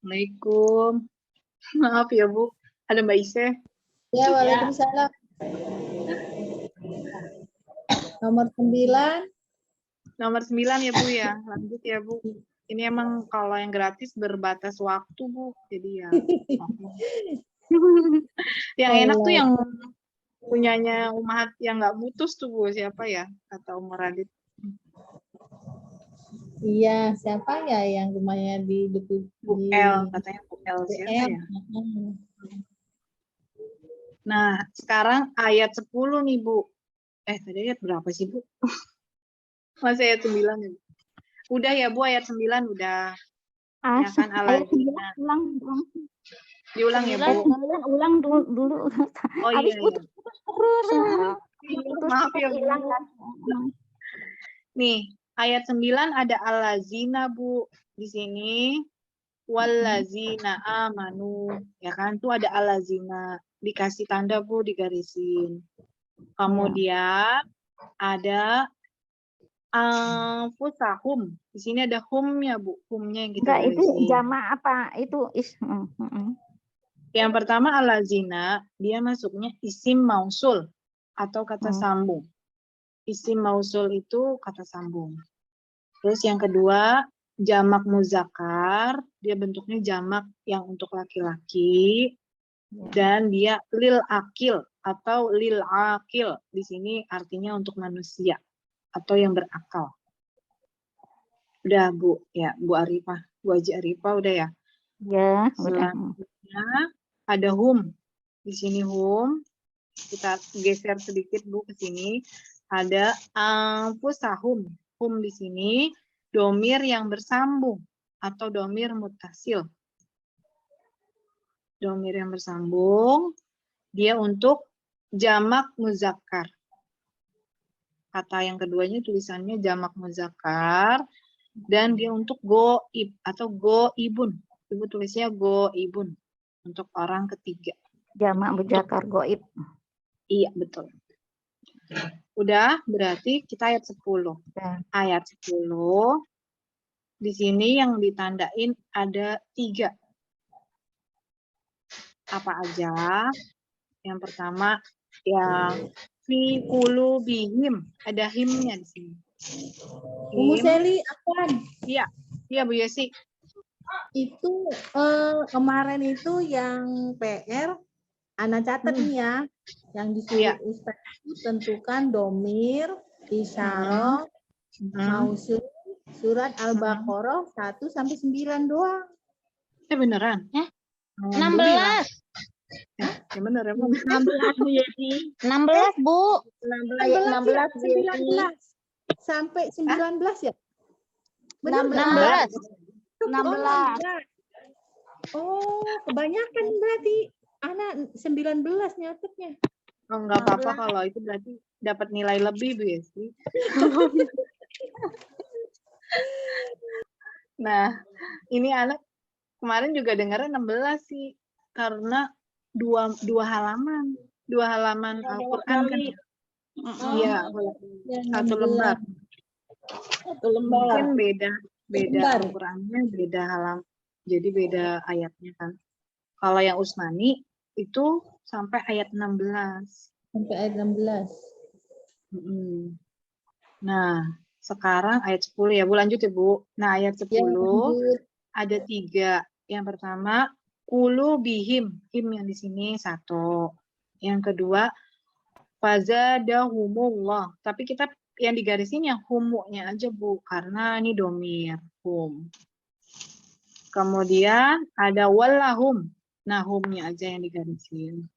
Assalamualaikum. Maaf ya Bu, ada Mbak Iseh. Ya, waalaikumsalam. Nomor 9. Nomor 9 ya Bu ya, lanjut ya Bu. Ini emang kalau yang gratis berbatas waktu Bu, jadi ya. Yang enak tuh yang punyanya Umahat yang nggak putus tuh Bu, siapa ya? Kata Umar Radit. Iya, siapa ya yang rumahnya di Bu L, katanya Bu L siapa ya? Nah, sekarang ayat 10 nih Bu. Tadi ayat berapa sih Bu? Masih ayat 9 ya Bu? Udah ya Bu, ayat 9 udah. Ya kan, ayat 9 ulang. Diulang ya Bu? Ulang dulu. Oh Habis iya, putus terus. Maaf ya Bu. Nih, ayat 9 ada al-lazina Bu. Di sini wallazina amanu, ya kan? Tuh ada al-lazina, dikasih tanda Bu, digarisin. Kemudian ada anfusahum. Di sini ada humnya Bu, humnya yang kita Enggak, itu garisin. jama apa? Itu Yang pertama al-lazina, dia masuknya isim mausul atau kata sambung. Isim mausul itu kata sambung. Terus yang kedua, jamak muzakkar, dia bentuknya jamak yang untuk laki-laki, dan dia lil akil atau lil akil. Di sini artinya untuk manusia atau yang berakal. Udah Bu, ya Bu Arifah, Bu Haji Arifah udah ya. Ya, udah. Selanjutnya ada hum. Di sini hum, kita geser sedikit Bu ke sini. Ada anfusahum. Hum di sini domir yang bersambung atau domir mutasil. Domir yang bersambung, dia untuk jamak muzakkar. Kata yang keduanya tulisannya jamak muzakkar, dan dia untuk goib atau goibun. Ibu tulisnya goibun, untuk orang ketiga. Jamak muzakkar goib. Iya, betul. Udah, berarti kita ayat 10. Ya. Ayat 10, di sini yang ditandain ada 3. Apa aja? Yang pertama, yang fi qulubihim, ada himnya di sini. Umu Seli, apaan? Iya Bu Yesi. Itu kemarin itu yang PR, Ana catat nih ya, yang disuruh Ustaz itu tentukan domir, isyarah, mausul, surat Al-Baqarah 1 sampai 9 doang. Beneran? 16. Ya bener ya Bu. 16 Bu Yesi. 16 Bu. 16 Bu Yesi. Sampai 19 ya? Benar 16. 16. Oh, kebanyakan berarti. Anak 19 nyatetnya. Oh, enggak apa-apa kalau itu berarti dapat nilai lebih Bu Yesi. Nah, ini anak kemarin juga dengarnya 16 sih. Karena dua halaman. 2 halaman Al-Quran kan. Iya, satu lembar. Mungkin beda Al-Qurannya, beda halaman. Jadi beda ayatnya kan. Kalau yang Usmani itu sampai ayat 16. Sampai ayat 16. Nah, sekarang ayat 10 ya Bu, lanjut ya Bu. Nah, ayat 10 ada 3. Yang pertama, qulubihim, him yang di sini 1. Yang kedua, fazadahumullah. Tapi kita yang digarisin yang humuknya aja Bu, karena ini domir, hum. Kemudian ada wallahum. Nah, humnya aja yang digarisin.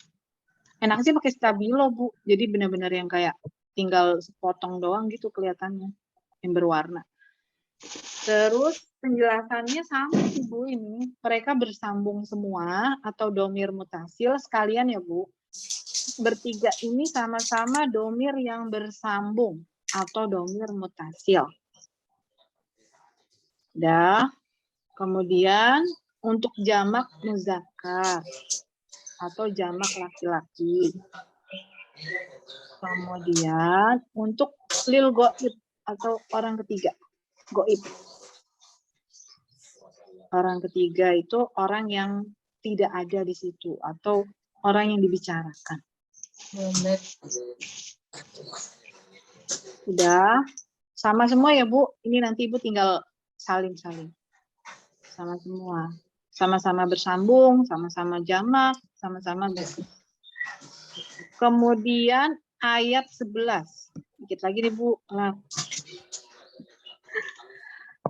Enak sih pakai stabilo Bu, jadi benar-benar yang kayak tinggal sepotong doang gitu kelihatannya, yang berwarna. Terus penjelasannya sama sih Bu ini. Mereka bersambung semua atau domir mutasil sekalian ya Bu. Bertiga ini sama-sama domir yang bersambung atau domir mutasil. Kemudian untuk jamak muzakkar atau jamak laki-laki. Kemudian untuk lil goib atau orang ketiga. Goib. Orang ketiga itu orang yang tidak ada di situ atau orang yang dibicarakan. Udah sama semua ya Bu. Ini nanti Ibu tinggal salin-salin. Sama semua. Sama-sama bersambung, sama-sama jamak, sama-sama gitu. Kemudian ayat 11. Dikit lagi nih Bu.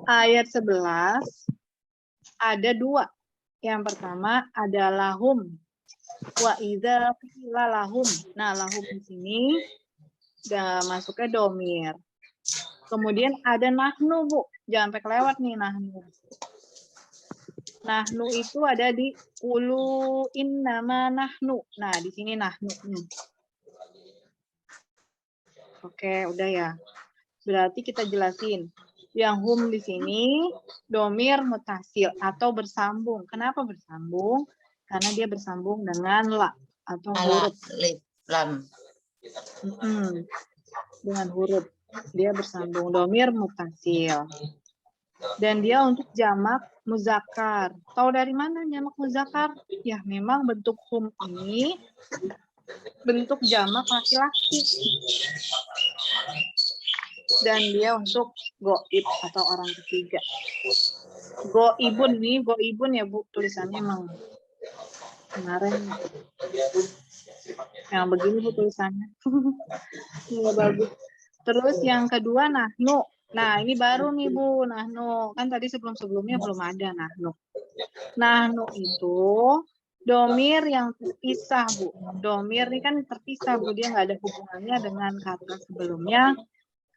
Ayat 11 ada dua. Yang pertama adalah hum. Wa idza qila lahum. Nah, lahum di sini udah masuknya domir. Kemudian ada nahnu, Bu. Jangan sampai kelewat nih nahnu. Nahnu itu ada di ulu innama nahnu. Nah, di sini nahnu. Oke, udah ya. Berarti kita jelasin. Yang hum di sini domir mutasil atau bersambung. Kenapa bersambung? Karena dia bersambung dengan la atau huruf. Lam. Dengan huruf. Dia bersambung domir mutasil. Dan dia untuk jamak muzakkar. Tahu dari mana jamak muzakkar? Ya, memang bentuk hum ini bentuk jamak laki-laki. Dan dia untuk goib atau orang ketiga. Goibun nih, goibun ya Bu, tulisannya emang kemarin yang begini Bu tulisannya. Nggak bagus. Terus yang kedua nahnu. Nah, ini baru nih Bu, nahnu. Kan tadi sebelum-sebelumnya belum ada nahnu. Nahnu itu domir yang terpisah, Bu. Domir ini kan terpisah, Bu. Dia nggak ada hubungannya dengan kata sebelumnya,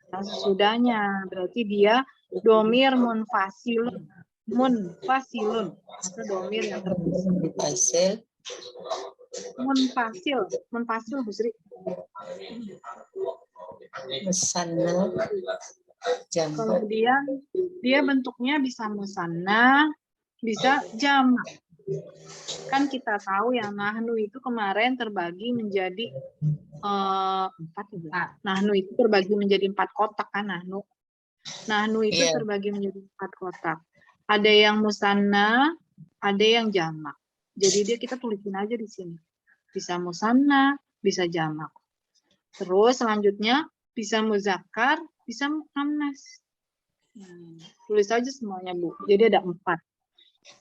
kata sesudahnya. Berarti dia domir munfasilun. Munfasilun. Atau domir yang terpisah. Munfasil. Munfasil, Bu Sri. Kemudian dia bentuknya bisa musanna, bisa jamak. Kan kita tahu yang nahnu itu kemarin terbagi menjadi 4. Nahnu itu terbagi menjadi 4 kotak kan nahnu. Nahnu itu terbagi menjadi 4 kotak. Ada yang musanna, ada yang jamak. Jadi kita tulisin aja di sini. Bisa musanna, bisa jamak. Terus selanjutnya bisa muzakkar, bisa muannas. Tulis aja semuanya Bu. Jadi ada 4.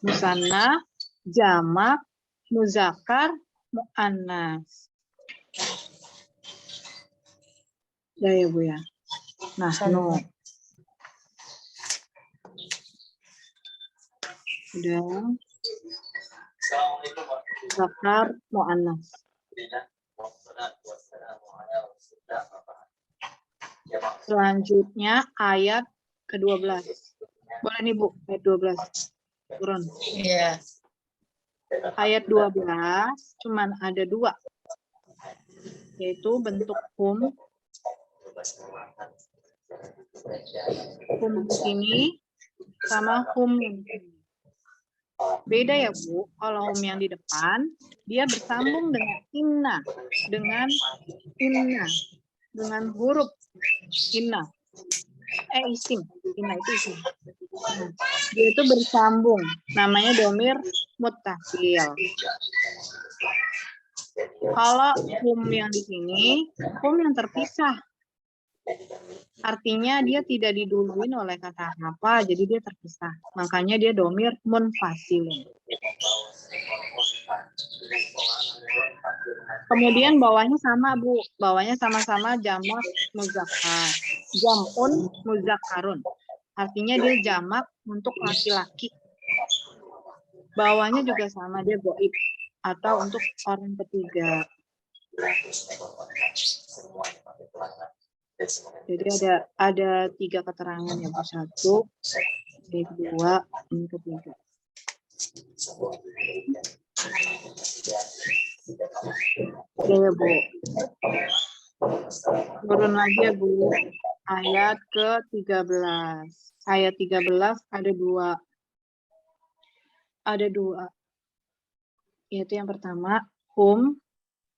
Musanna, jamak, muzakkar, muannas. Udah ya Bu ya. Nah, no. Udah. Muzakkar, muannas. Selanjutnya ayat ke-12. Boleh nih Bu, ayat 12. Turun. Iya. Ayat 12 cuman ada 2. Yaitu bentuk hum. Hum di sini sama hum yang di sini. Beda ya Bu, kalau hum yang di depan dia bersambung dengan inna, dengan huruf inna. Isim, inna itu isim. Dia itu bersambung, namanya domir muttasil. Kalau hum yang di sini, hum yang terpisah. Artinya dia tidak diduluin oleh kata apa, jadi dia terpisah. Makanya dia domir munfasilun. Kemudian bawahnya sama Bu, bawahnya sama-sama jamak muzakkar. Jam'un muzakkarun. Artinya dia jamak untuk laki-laki. Bawahnya juga sama, dia goib atau untuk orang ketiga. Jadi ada 3 keterangan ya Bu. 1, 2, yang ketiga. Oke ya Bu. Turun lagi ya Bu. Ayat ke-13. Ayat 13 ada 2. Ada 2. Yaitu yang pertama, hum.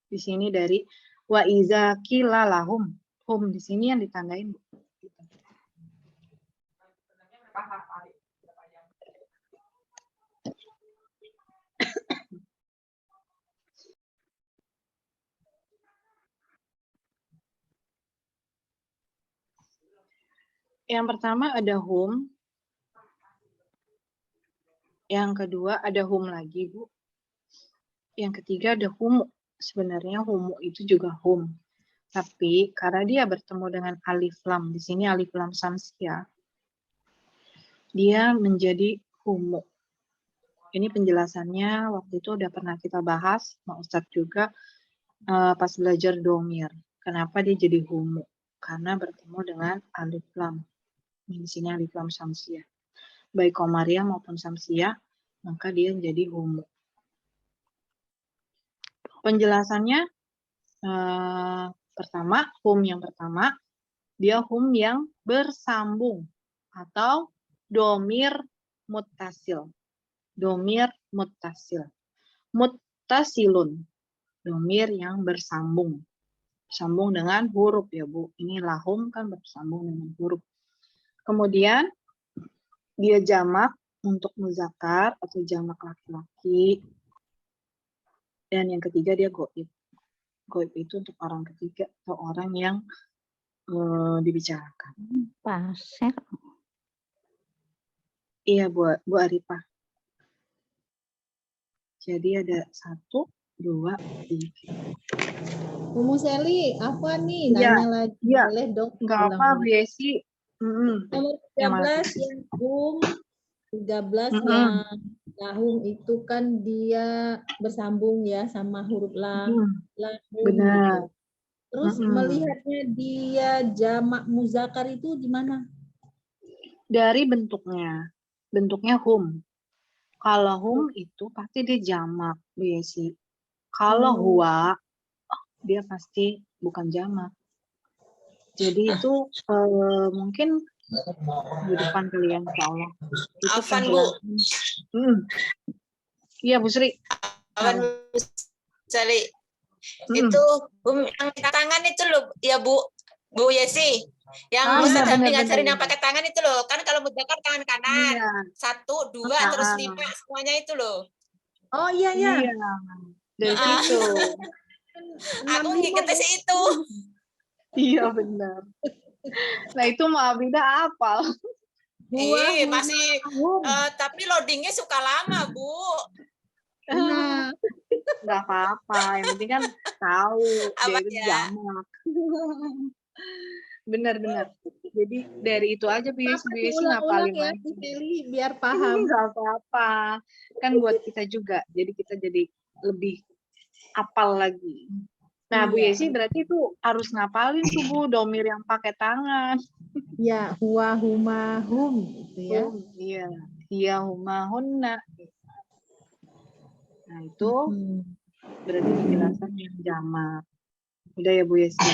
Di sini dari wa iza qila lahum. Hum di sini yang ditandain. Yang pertama ada hum. Yang kedua ada hum lagi, Bu. Yang ketiga ada humu. Sebenarnya humu itu juga hum. Tapi karena dia bertemu dengan alif lam, di sini alif lam samsiah, dia menjadi humu. Ini penjelasannya waktu itu udah pernah kita bahas, Mak Ustadz juga pas belajar domir. Kenapa dia jadi humu? Karena bertemu dengan alif lam. Di sini alif lam samsiah. Baik komariah maupun samsiah, maka dia menjadi humu. Penjelasannya pertama, hum yang pertama, dia hum yang bersambung atau domir muttasil. Domir muttasil. Muttasilun. Domir yang bersambung. Bersambung dengan huruf ya Bu. Ini lahum kan bersambung dengan huruf. Kemudian dia jamak untuk muzakkar atau jamak laki-laki. Dan yang ketiga dia goib. Goib itu untuk orang ketiga atau orang yang dibicarakan. Pasir. Iya Bu Arifah. Jadi ada 1, 2, 3. Umu Seli, apa nih? Iya, Nanya lagi. iya. Boleh dong. Nggak apa, Bu Yesi. Nomor 13 yang hum, 13 Mm-mm. yang lahum itu kan dia bersambung ya sama huruf lam, lahum Benar. gitu. Terus melihatnya dia jamak muzakkar itu di mana? Dari bentuknya. Bentuknya hum. Kalau hum itu pasti dia jamak, Bu Yesi. Kalau huwa, dia pasti bukan jamak. Jadi itu mungkin di depan kalian, insya Allah. Itu Afan, Bu. Iya, Bu Sri. Afan, Bu Sri. Itu yang pakai tangan itu loh, ya Bu Yesi. Yang Ustaz Hamdi ngajarin yang pakai tangan itu loh. Kan kalau muzakkar tangan kanan. Iya. 1, 2, terus 5 semuanya itu loh. Oh iya ya. Iya. Dari situ. Aku ngiketnya sih itu. Iya benar. Nah itu Mak Abida apal. Masih. Tapi loadingnya suka lama, Bu. Nah. Nggak apa-apa. Yang penting kan tahu dia itu jamak. Benar-benar. Jadi dari itu aja biasa ngapalin ya, biar paham. Nggak apa-apa. Kan buat kita juga. Jadi kita jadi lebih apal lagi. Nah, Bu Yesi berarti itu harus ngapalin tuh Bu, domir yang pakai tangan. Ya, huwa, huma, hum gitu ya. Iya, hiya, huma, hunna. Nah, itu berarti penjelasan yang jamak. Udah ya Bu Yesi.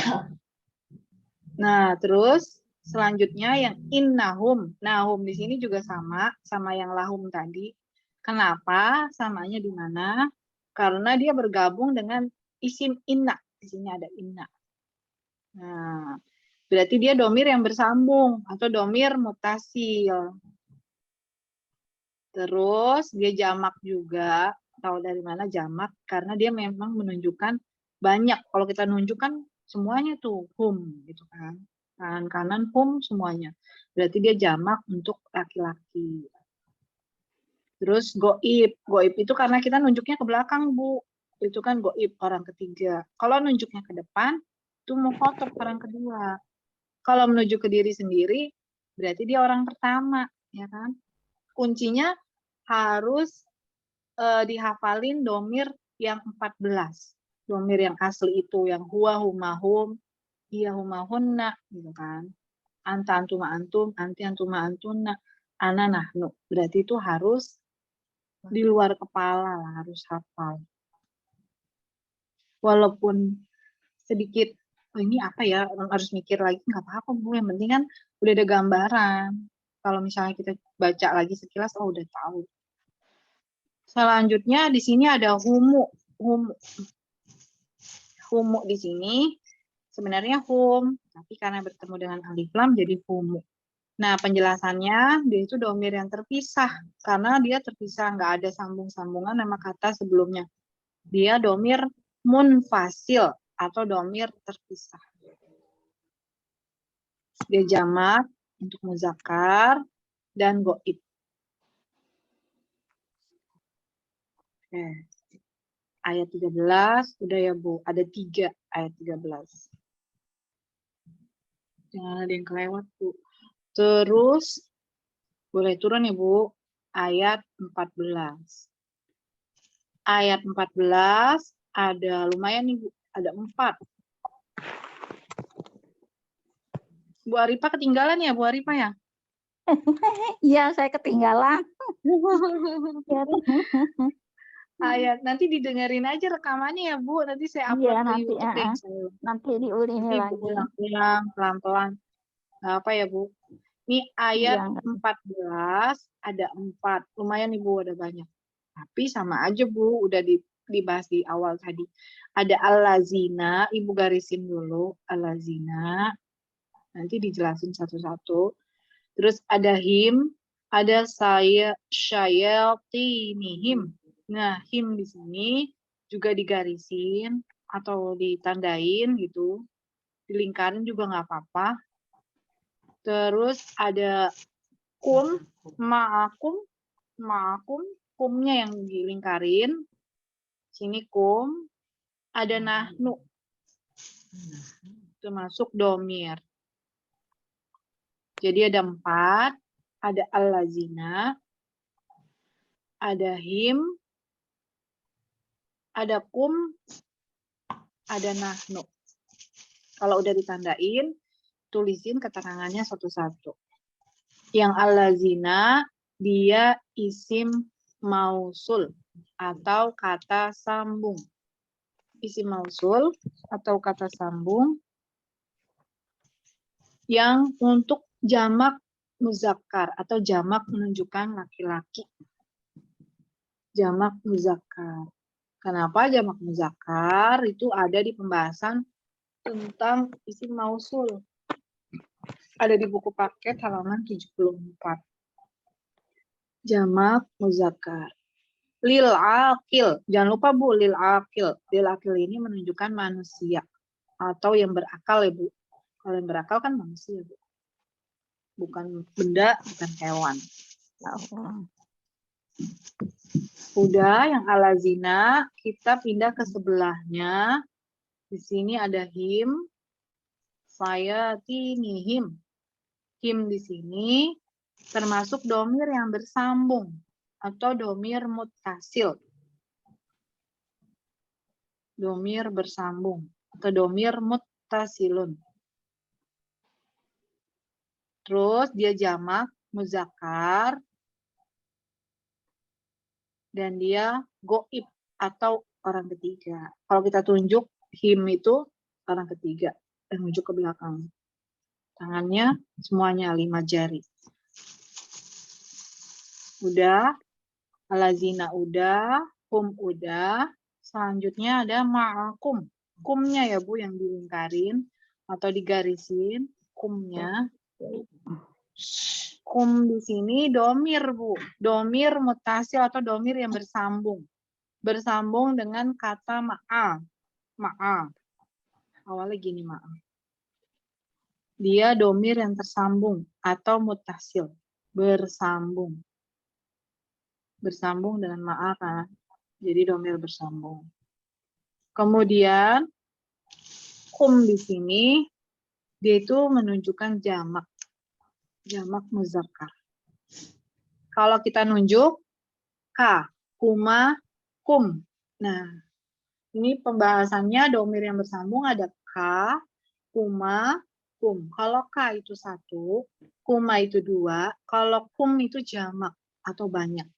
Nah, terus selanjutnya yang innahum. Nah, hum di sini juga sama yang lahum tadi. Kenapa? Samanya di mana? Karena dia bergabung dengan isim inna. Di sini ada inna. Nah, berarti dia domir yang bersambung atau domir mutasil. Terus dia jamak juga. Tahu dari mana jamak? Karena dia memang menunjukkan banyak. Kalau kita nunjukkan semuanya tuh hum gitu kan. Tangan kanan hum semuanya. Berarti dia jamak untuk laki-laki. Terus goib. Goib itu karena kita nunjuknya ke belakang, Bu. Itu kan goib orang ketiga. Kalau nunjuknya ke depan, itu mukhatab orang kedua. Kalau menuju ke diri sendiri, berarti dia orang pertama, ya kan? Kuncinya harus dihafalin domir yang 14. Domir yang asli itu, yang huwa, huma, hum, hiya, huma, hunna, gitu kan. Anta, antuma, antum, anti, antuma, antunna, ana, nahnu. Berarti itu harus di luar kepala lah, harus hafal. Walaupun sedikit, ini apa ya, harus mikir lagi, nggak apa-apa Bu, yang penting kan udah ada gambaran. Kalau misalnya kita baca lagi sekilas, oh udah tahu. Selanjutnya di sini ada humu. Humu di sini sebenarnya hum, tapi karena bertemu dengan alif lam jadi humu. Nah, penjelasannya dia itu domir yang terpisah karena dia terpisah, nggak ada sambung-sambungan sama kata sebelumnya. Dia domir munfasil atau domir terpisah. Dia jamak untuk muzakkar dan goib. Oke. Ayat 13, udah ya Bu, ada 3 ayat 13. Jangan ada yang kelewat Bu. Terus, boleh turun ya Bu, ayat 14. Ayat 14, ada lumayan nih Bu, ada 4. Bu Arifa ketinggalan ya Bu Arifa ya? Iya, saya ketinggalan. Ayat, nanti didengerin aja rekamannya ya Bu, nanti saya upload Iya, ke nanti, YouTube deh. nanti diulingi Nanti lagi. ulang-ulang, pelan-pelan. Nggak apa ya Bu? Ini ayat Iya, nggak. 14, ada 4. Lumayan nih Bu, ada banyak. Tapi sama aja Bu, udah dibahas di awal tadi. Ada al-lazina, Ibu garisin dulu, al-lazina. Nanti dijelasin satu-satu. Terus ada him, ada syayatinihim. Nah, him di sini juga digarisin atau ditandain gitu. Dilingkarin juga nggak apa-apa. Terus ada kum, ma'akum, kumnya yang dilingkarin. Sini kum, ada nahnu, termasuk domir. Jadi ada 4, ada al-lazina, ada him, ada kum, ada nahnu. Kalau udah ditandain, tulisin keterangannya satu-satu. Yang al-lazina, dia isim mausul atau kata sambung. Isim mausul atau kata sambung yang untuk jamak muzakkar atau jamak menunjukkan laki-laki. Jamak muzakkar. Kenapa jamak muzakkar? Itu ada di pembahasan tentang isim mausul. Ada di buku paket halaman 74. Jamak muzakkar. Lil akil. Jangan lupa Bu, lil akil. Lil akil ini menunjukkan manusia atau yang berakal ya Bu. Kalau yang berakal kan manusia Bu. Bukan benda, bukan hewan. Udah, yang alazina, kita pindah ke sebelahnya. Di sini ada him, sayatinihim. Him di sini termasuk domir yang bersambung atau domir muttasil. Domir bersambung atau domir muttasilun. Terus dia jamak muzakkar dan dia goib atau orang ketiga. Kalau kita tunjuk him itu orang ketiga dan tunjuk ke belakang. Tangannya semuanya 5 jari. Udah, alazina udah, kum udah. Selanjutnya ada ma'akum. Kumnya ya Bu yang dilingkarin atau digarisin. Kumnya. Kum di sini domir Bu. Domir mutasil atau domir yang bersambung. Bersambung dengan kata ma'a. Ma'a. Awalnya gini ma'a. Dia domir yang tersambung atau mutasil. Bersambung. Bersambung dengan ma'a kan. Jadi domir bersambung. Kemudian kum di sini dia itu menunjukkan jamak. Jamak muzakkar. Kalau kita nunjuk ka, kuma, kum. Nah, ini pembahasannya domir yang bersambung ada ka, kuma, kum. Kalau ka itu 1, kuma itu 2, kalau kum itu jamak atau banyak.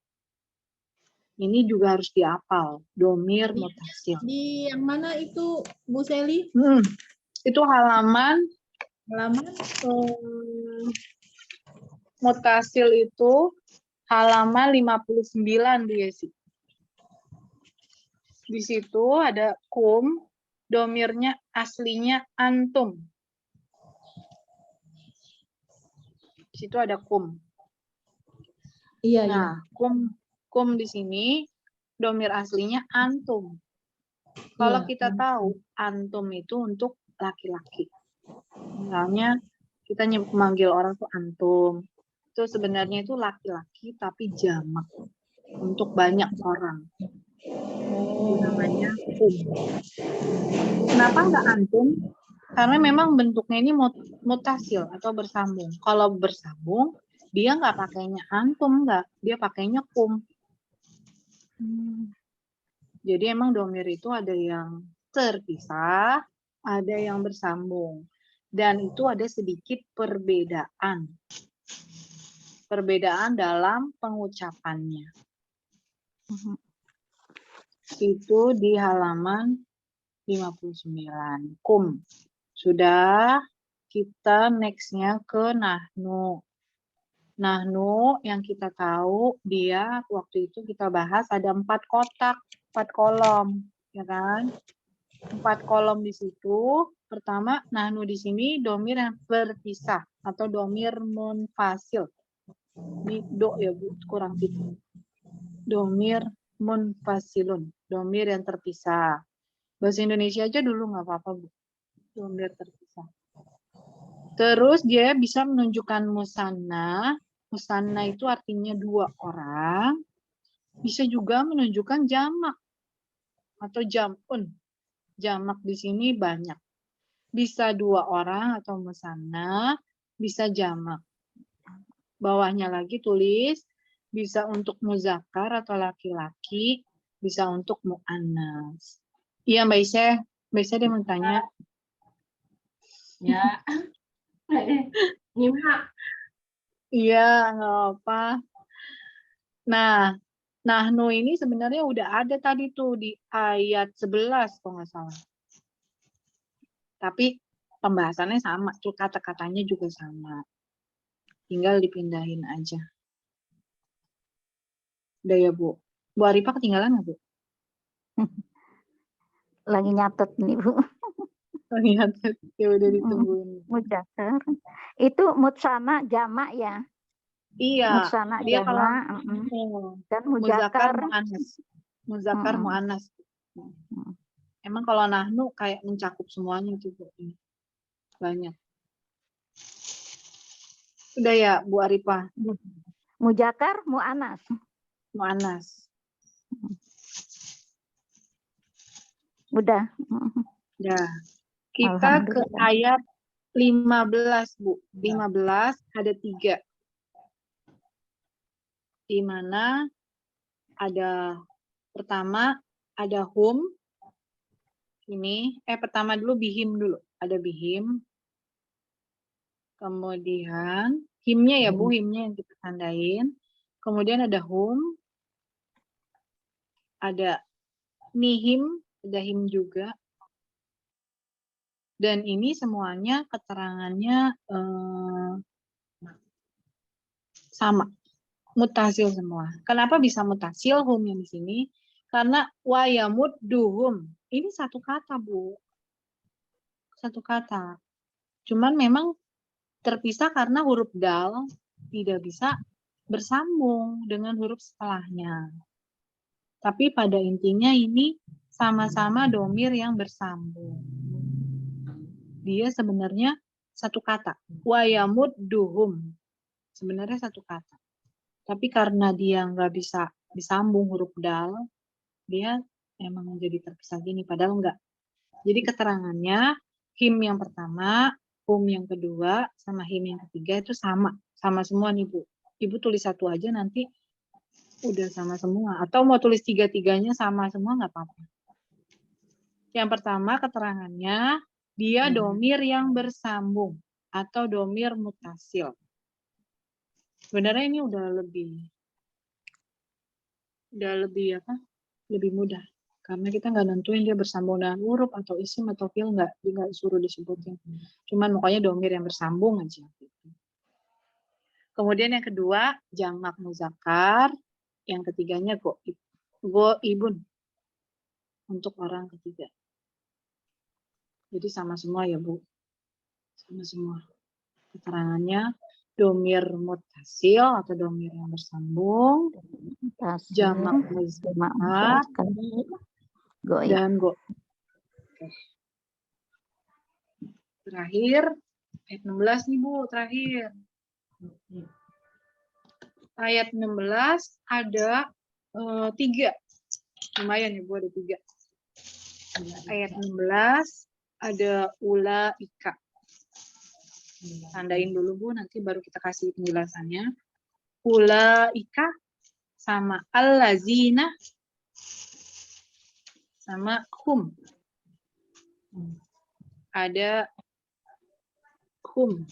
Ini juga harus dihafal, domir mutasil. Di yang mana itu Bu Seli? Itu halaman mutasil itu halaman 59 Bu Yesi. Di situ ada kum, domirnya aslinya antum. Di situ ada kum. Iya, Nah, kum di sini domir aslinya antum. Kalau Iya, kita tahu antum itu untuk laki-laki. Misalnya Kita memanggil orang tuh antum. Itu sebenarnya itu laki-laki tapi jamak untuk banyak orang. Itu namanya Kenapa nggak antum? Karena memang bentuknya ini mutasil atau bersambung. Kalau bersambung, dia nggak pakainya antum, nggak. Dia pakainya kum. Jadi emang domir itu ada yang terpisah, ada yang bersambung. Dan itu ada sedikit perbedaan. Perbedaan dalam pengucapannya. Itu di halaman 59. Kum. Sudah, kita next-nya ke nahnu. Nahnu yang kita tahu dia waktu itu kita bahas ada 4 kotak, 4 kolom, ya kan? 4 kolom di situ. Pertama, nahnu di sini domir yang berpisah atau domir munfasil. Ini do ya Bu, kurang gitu. Domir munfasilun, domir yang terpisah. Bahasa Indonesia aja dulu nggak apa-apa Bu. Domir terpisah. Terus dia bisa menunjukkan musanna. Musanna itu artinya 2 orang. Bisa juga menunjukkan jamak atau jamun. Jamak di sini banyak. Bisa 2 orang atau musanna, bisa jamak. Bawahnya lagi tulis bisa untuk muzakkar atau laki-laki, bisa untuk muannas. Iya Mbak Isya, Mbak Isya dia mau tanya. Ya. Nyimak. Iya, nggak apa. Nah, nahnu ini sebenarnya udah ada tadi tuh di ayat 11 kalau nggak salah. Tapi pembahasannya sama, tuh kata-katanya juga sama. Tinggal dipindahin aja. Udah ya Bu. Bu Arifah ketinggalan nggak Bu? Lagi nyatet nih Bu. Lihat, ya udah ditungguin. Mujakkar. Itu mutsana jamak ya. Iya, Mutsana dia kalau jamak. Dan muzakkar mujakkar. muannas. Muzakkar muannas. Emang kalau nahnu kayak mencakup semuanya itu Bu. Banyak. Udah ya Bu Arifah. Mujakkar muannas. Muannas. Udah. Ya. Kita ke ayat 15 Bu. 15 ada 3. Di mana ada pertama ada hum. Ini pertama dulu bihim dulu. Ada bihim. Kemudian himnya ya Bu, himnya yang kita tandain. Kemudian ada hum. Ada nihim, ada him juga. Dan ini semuanya keterangannya sama. Mutasil semua. Kenapa bisa mutasil hum yang di sini? Karena wayamud duhum. Ini satu kata, Bu. Satu kata. Cuman memang terpisah karena huruf dal tidak bisa bersambung dengan huruf setelahnya. Tapi pada intinya ini sama-sama domir yang bersambung. Dia sebenarnya satu kata. Wayamud duhum. Sebenarnya satu kata. Tapi karena dia nggak bisa disambung huruf dal, dia emang menjadi terpisah gini. Padahal enggak. Jadi keterangannya, him yang pertama, hum yang kedua, sama him yang ketiga itu sama. Sama semua nih Bu. Ibu tulis satu aja nanti udah sama semua. Atau mau tulis 3-3-nya sama semua nggak apa-apa. Yang pertama keterangannya, dia domir yang bersambung atau domir mutasil. Sebenarnya ini udah lebih apa? Lebih mudah karena kita nggak nentuin dia bersambung dengan huruf atau isim atau fi'il, nggak suruh disebutin. Cuman pokoknya domir yang bersambung aja. Kemudian yang kedua jamak muzakkar, yang ketiganya goibun untuk orang ketiga. Jadi sama semua ya Bu. Sama semua. Keterangannya domir mutasil atau domir yang bersambung, jamak muzakkar, dan go. Terakhir Ayat 16 nih Bu, terakhir. Ayat 16 ada 3. Lumayan ya Bu, ada 3. Ayat 16 ada ulaika. Tandain dulu Bu, nanti baru kita kasih penjelasannya. Ulaika sama allazina sama hum. Ada hum.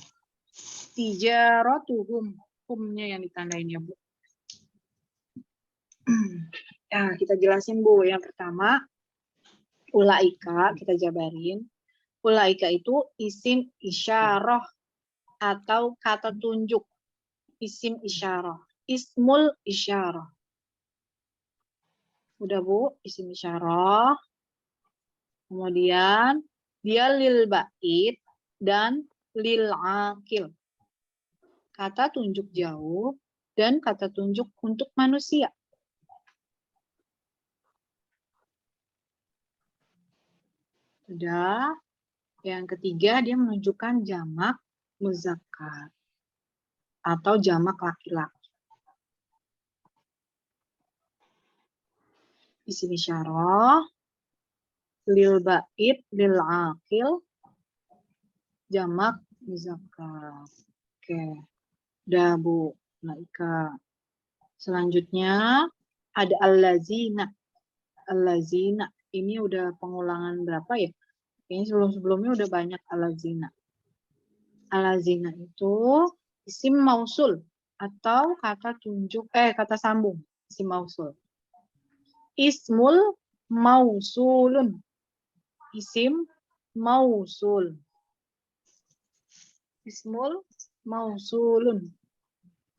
Tijaratuhum. Humnya yang ditandain ya Bu. Nah, kita jelasin Bu. Yang pertama, ulaika, kita jabarin. Ulaika itu isim isyarah atau kata tunjuk. Isim isyarah. Ismul isyarah. Udah Bu, isim isyarah. Kemudian, dia lil bait dan lil akil. Kata tunjuk jauh dan kata tunjuk untuk manusia. Sudah. Yang ketiga, dia menunjukkan jamak muzakkar atau jamak laki-laki. Isim isyarah, lil bait, lil akil, jamak muzakkar. Oke. Udah Bu, Laika. Selanjutnya ada allazina. Allazina. Ini udah pengulangan berapa ya? Ini sebelum-sebelumnya udah banyak allazina. Allazina itu isim mausul atau kata tunjuk kata sambung, isim mausul. Ismul mausulun. Isim mausul. Ismul mausulun.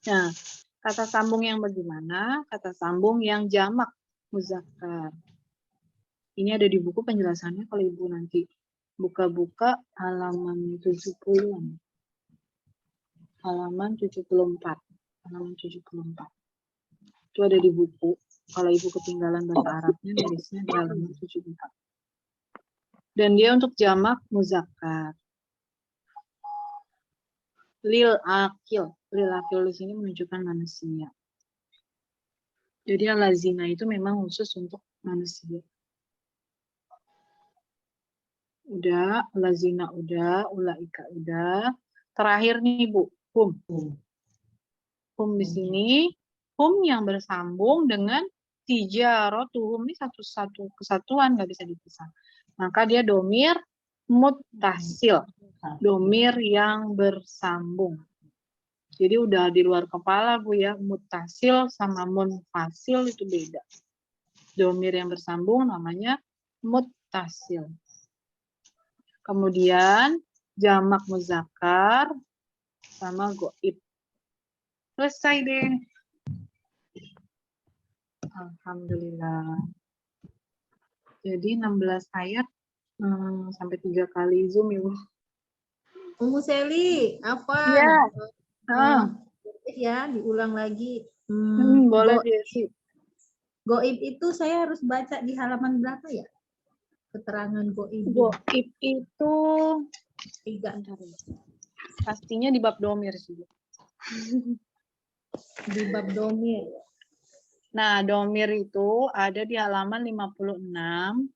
Nah, kata sambung yang bagaimana? Kata sambung yang jamak muzakkar. Ini ada di buku penjelasannya kalau Ibu nanti buka-buka halaman 70-an. Halaman 74. Halaman 74. Itu ada di buku. Kalau Ibu ketinggalan bahasa Arabnya, nulisnya di halaman 74. Dan dia untuk jamak muzakkar. Lil akil. Lil akil di sini menunjukkan manusia. Jadi allazina itu memang khusus untuk manusia. Udah, allazina udah, ulaika udah. Terakhir nih Bu, hum. Hum di sini, hum yang bersambung dengan tijaratuhum. Ini satu kesatuan, nggak bisa dipisah. Maka dia domir muttasil. Domir yang bersambung. Jadi udah di luar kepala Bu ya, muttasil sama munfasil itu beda. Domir yang bersambung namanya muttasil. Kemudian jamak muzakkar sama goib. Selesai deh. Alhamdulillah. Jadi 16 ayat sampai 3 kali Zoom ya Bu. Umu Seli, apa? Ya. Ya, diulang lagi. Boleh dia sih. Goib itu saya harus baca di halaman berapa ya? Keterangan goib. Goib itu 3. pastinya di bab domir sih. Di bab domir. Nah, domir itu ada di halaman 56.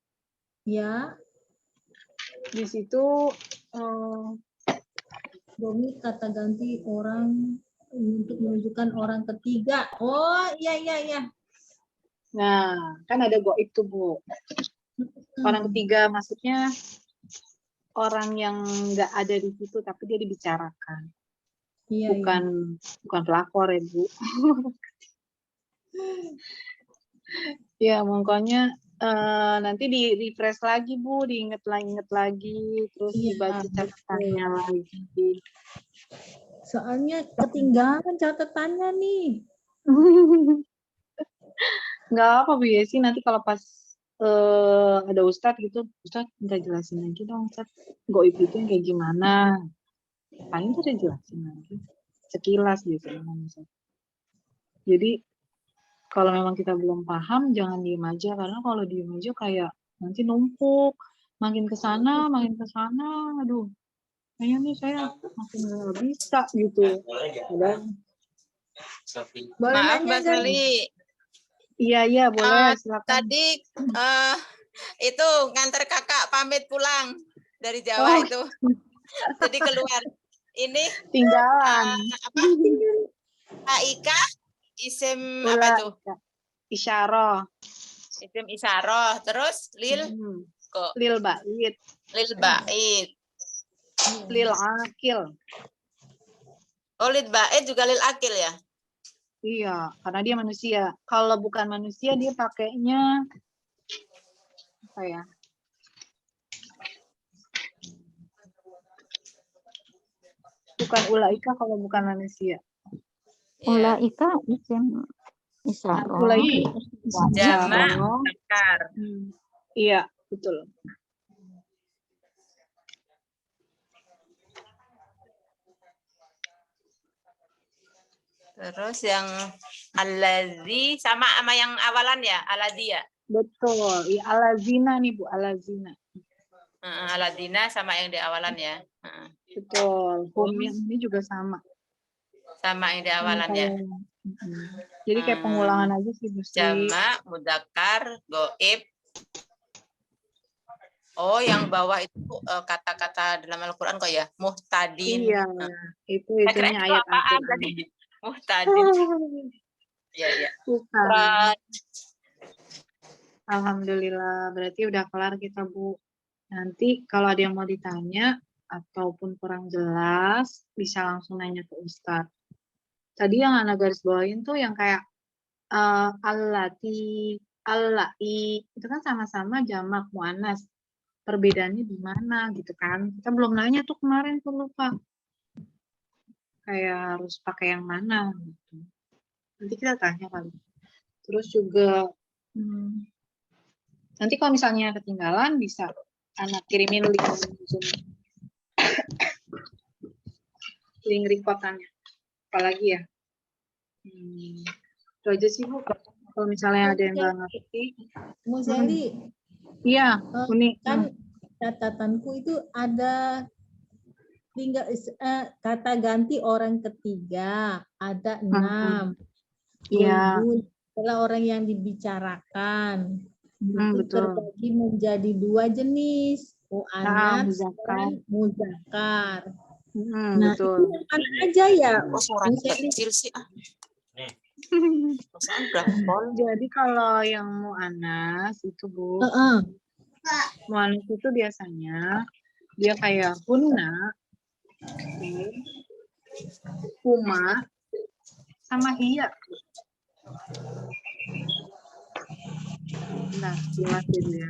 Ya. Di situ Domir kata ganti orang untuk menunjukkan orang ketiga. Oh, iya. nah, kan ada goib tuh Bu. Orang ketiga maksudnya orang yang nggak ada di situ tapi dia dibicarakan. Iya, bukan pelakor ya Bu. Ya, pokoknya nanti di refresh lagi Bu, diinget lagi, terus dibaca catatannya lagi. Soalnya ketinggalan catatannya nih. Nggak apa Bu Yesi, nanti kalau pas ada Ustadz gitu, Ustadz minta jelasin lagi dong Ustadz, goib itu yang kayak gimana. Paling tuh udah jelasin lagi. Sekilas biasanya. Jadi kalau memang kita belum paham, jangan diem aja. Karena kalau diem aja kayak nanti numpuk. Makin ke sana, aduh. kayaknya nih saya makin nggak bisa gitu. Padahal, Boleh Maaf nanya Mbak nggak? Sally. iya boleh, silakan. Tadi itu nganter kakak pamit pulang dari Jawa Oh, itu. Jadi keluar. Ini tinggalan. apa? Aika isim apa Ula, itu? isyarah. Isim isyarah. Terus lil kok Lil bait, lil bait. lil akil. Oh lil bait juga lil akil ya? Iya, karena dia manusia. Kalau bukan manusia dia pakainya apa ya? Bukan ulaika kalau bukan manusia. Iya. Ulaika isim isyarah. Ulaika isim Jamak isyarah. muzakkar. Iya, betul. Terus yang allazi sama yang awalan ya, aladzi ya. Betul. Iya, alazina nih Bu, alazina. Aladina sama yang di awalan ya. Betul. Hum yang ini juga sama. Sama yang di awalan ya. Jadi kayak pengulangan aja sih Bu Sri. Jamak, mudzakkar, goib. Oh, yang bawah itu kata-kata dalam Al-Qur'an kok ya, muhtadin. Iya, itu itunya ayat apaan Al-Qur'an. tadi? Muhtadin. Iya, iya. Bukan. Alhamdulillah, berarti udah kelar kita Bu. Nanti kalau ada yang mau ditanya ataupun kurang jelas, bisa langsung nanya ke Ustadz. Tadi yang Ana garis bawain tuh yang kayak allati, allai, itu kan sama-sama jamak muannas. Perbedaannya di mana gitu kan? Kita belum nanya tuh kemarin tuh lupa. Kayak harus pakai yang mana gitu. Nanti kita tanya kali. Terus juga nanti kalau misalnya ketinggalan bisa Anak kirimin link Zoom. Link recordannya. Apalagi ya? Itu aja sih Bu. Kalau misalnya ada yang nggak ngerti. Bu Sally, Iya, Uni. kan catatanku itu ada tinggal kata ganti orang ketiga, ada 6. Iya. Yaitu adalah orang yang dibicarakan. Itu Betul. terbagi menjadi 2 jenis, muannats dan muzakkar. Nah, betul. itu yang mana aja ya? Oh, suaranya kecil sih. Jadi kalau yang muannas itu Bu, muannas itu biasanya dia kayak hunna, huma, sama hiya. Nah, jelasin ya.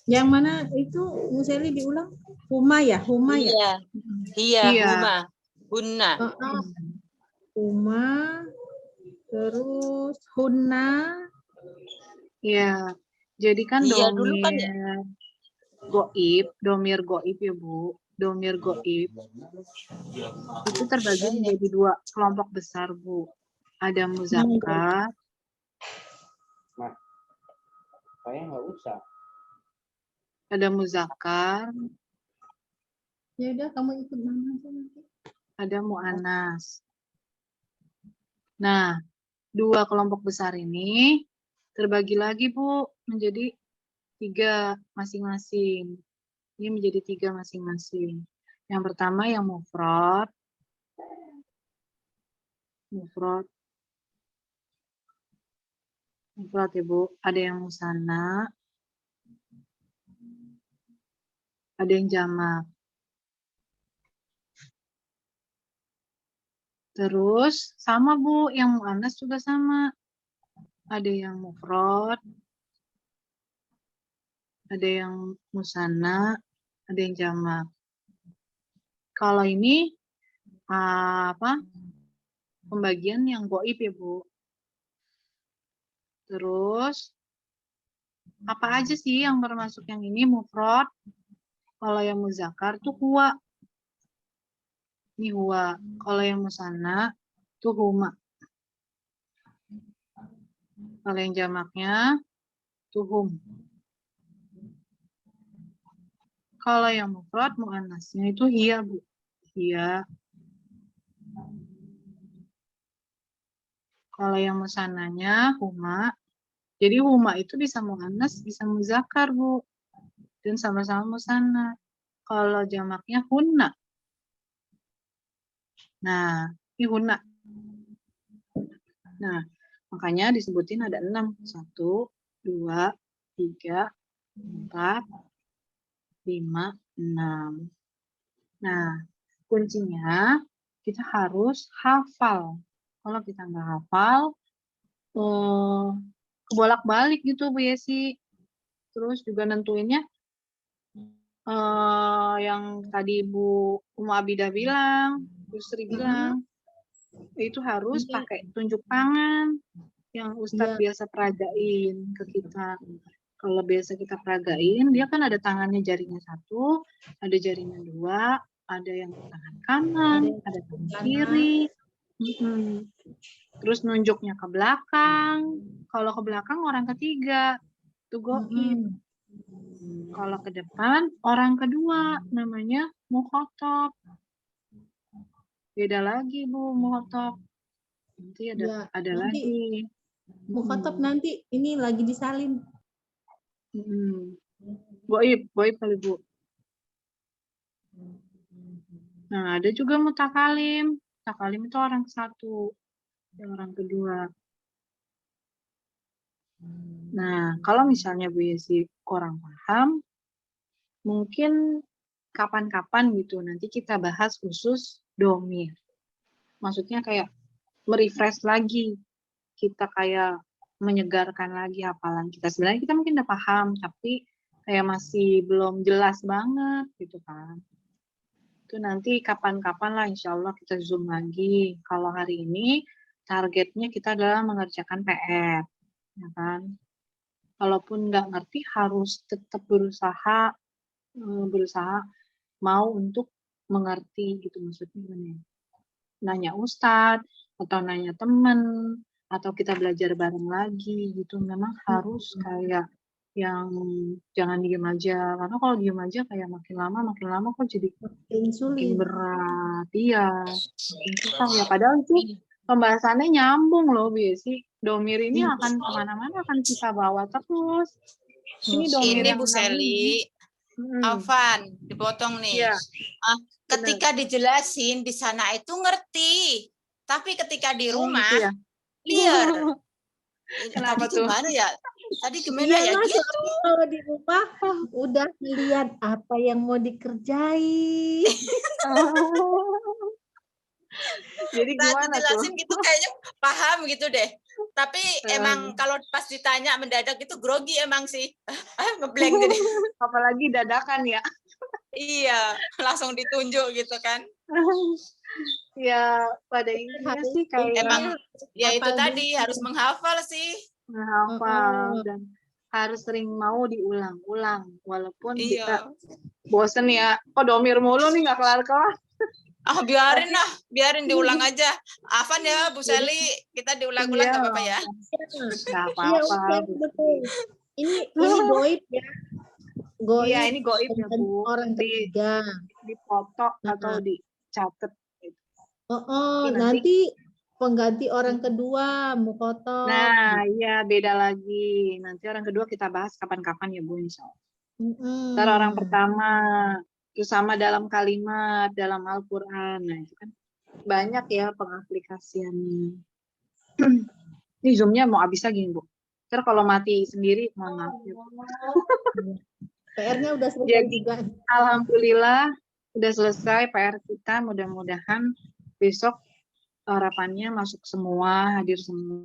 Yang mana itu Bu Sally diulang? Huma ya, Huma ya. Iya, Iya. huma, hunna. Huma, terus hunna. Iya. Jadi kan Iya dulu kan ya. domir goib ya Bu. Domir goib itu terbagi menjadi 2 kelompok besar Bu. Ada muzakkar. Nah, saya nggak usah. Ada muzakkar. Ya udah, kamu ikut mama aja nanti. Ada muannas. Nah, 2 kelompok besar ini terbagi lagi Bu menjadi 3 masing-masing. Ini menjadi 3 masing-masing. Yang pertama yang mufrad. Mufrad ya Bu. Ada yang musanna. Ada yang jamak. Terus sama Bu, yang muannas juga sama. Ada yang mufrad. Ada yang musanna, ada yang jamak. Kalau ini pembagian yang goib ya Bu. Terus apa aja sih yang termasuk yang ini mufrad? Kalau yang muzakkar tuh huwa. Ini huwa. Kalau yang musanna tuh huma. Kalau yang jamaknya tuh hum. Kalau yang mufrad muannasnya itu hiya Bu. Iya. Kalau yang musananya huma, jadi huma itu bisa muannas, bisa muzakkar, Bu. Dan sama-sama musanna. Kalau jamaknya hunna. Nah, ini hunna. Nah, makanya disebutin ada 6. 1, 2, 3, 4, 5, 6. Nah, kuncinya kita harus hafal. Kalau kita nggak hafal, kebolak-balik gitu Bu Yesi. Terus juga nentuinnya yang tadi Bu Umu Abidah bilang, Bu Sri bilang, itu harus Ini- pakai tunjuk tangan yang Ustadz Iya. biasa peragain ke kita. Kalau biasa kita peragain, dia kan ada tangannya jarinya 1, ada jarinya 2, ada yang tangan kanan, ada tangan kiri. Terus nunjuknya ke belakang. Kalau ke belakang orang ketiga, itu goib. Kalau ke depan orang kedua, namanya mukhotob. Beda lagi Bu, mukhotob. Nanti Ya, ada nanti lagi. mukhotob nanti ini lagi disalin. Goib kali Bu. Nah, ada juga mutakalim. Mutakalim itu orang satu, yang orang kedua. Nah, kalau misalnya Bu Yesi kurang paham, mungkin kapan-kapan gitu nanti kita bahas khusus domir. Maksudnya kayak merefresh lagi. Kita kayak menyegarkan lagi hafalan kita. Sebenarnya kita mungkin udah paham, tapi kayak masih belum jelas banget gitu kan. Itu nanti kapan-kapan lah insya Allah kita zoom lagi. Kalau hari ini targetnya kita adalah mengerjakan PR. Ya kan? Kalaupun nggak ngerti harus tetap berusaha mau untuk mengerti gitu maksudnya. Nanya ustadz atau nanya temen atau kita belajar bareng lagi gitu. Memang harus kayak yang jangan diem aja, karena kalau diem aja kayak makin lama kok jadi makin Sulit. berat. Iya, makin susah ya. Padahal itu pembahasannya nyambung loh Biasi. Domir ini akan kemana-mana akan kita bawa terus. Ini domir Ini yang Bu 6 Seli, Alvan, dipotong nih. Iya, Ketika dijelasin di sana itu ngerti, tapi ketika di rumah gitu ya. liar. Kenapa Tadi tuh? gimana ya? Tadi gimana ya Mas, gitu? kalau di rumah udah lihat apa yang mau dikerjain. Jadi Saat gimana tuh? dijelasin gitu kayaknya paham gitu deh. Tapi emang kalau pas ditanya mendadak itu grogi emang sih. Ngeblank jadi. Apalagi dadakan ya. Iya, langsung ditunjuk gitu kan. Ya pada intinya sih kayak Emang ya itu hafal tadi dulu. harus menghafal sih. menghafal dan harus sering mau diulang-ulang walaupun kita Iya. bosen ya. Kok domir mulu nih nggak kelar-kelar. Biarin lah, biarin diulang aja. Afan ya, Bu Seli, kita diulang-ulang nggak apa-apa ya. Nggak Iya, apa-apa. betul. Ini goib ya. Goib. Iya, ini goib ya Bu. Orang ketiga. Dipoto atau dicatat. Nanti pengganti orang kedua, mukhotob. Nah, iya beda lagi. Nanti orang kedua kita bahas kapan-kapan ya Bu, insya Allah. Ntar orang pertama, itu sama dalam kalimat, dalam Al-Quran. Nah, itu kan banyak ya pengaplikasiannya. Ini Zoom-nya mau habis lagi nih Bu. Ntar kalau mati sendiri, mohon maaf. Ya. PR-nya udah selesai Jadi, juga. alhamdulillah udah selesai PR kita. Mudah-mudahan besok harapannya masuk semua, hadir semua.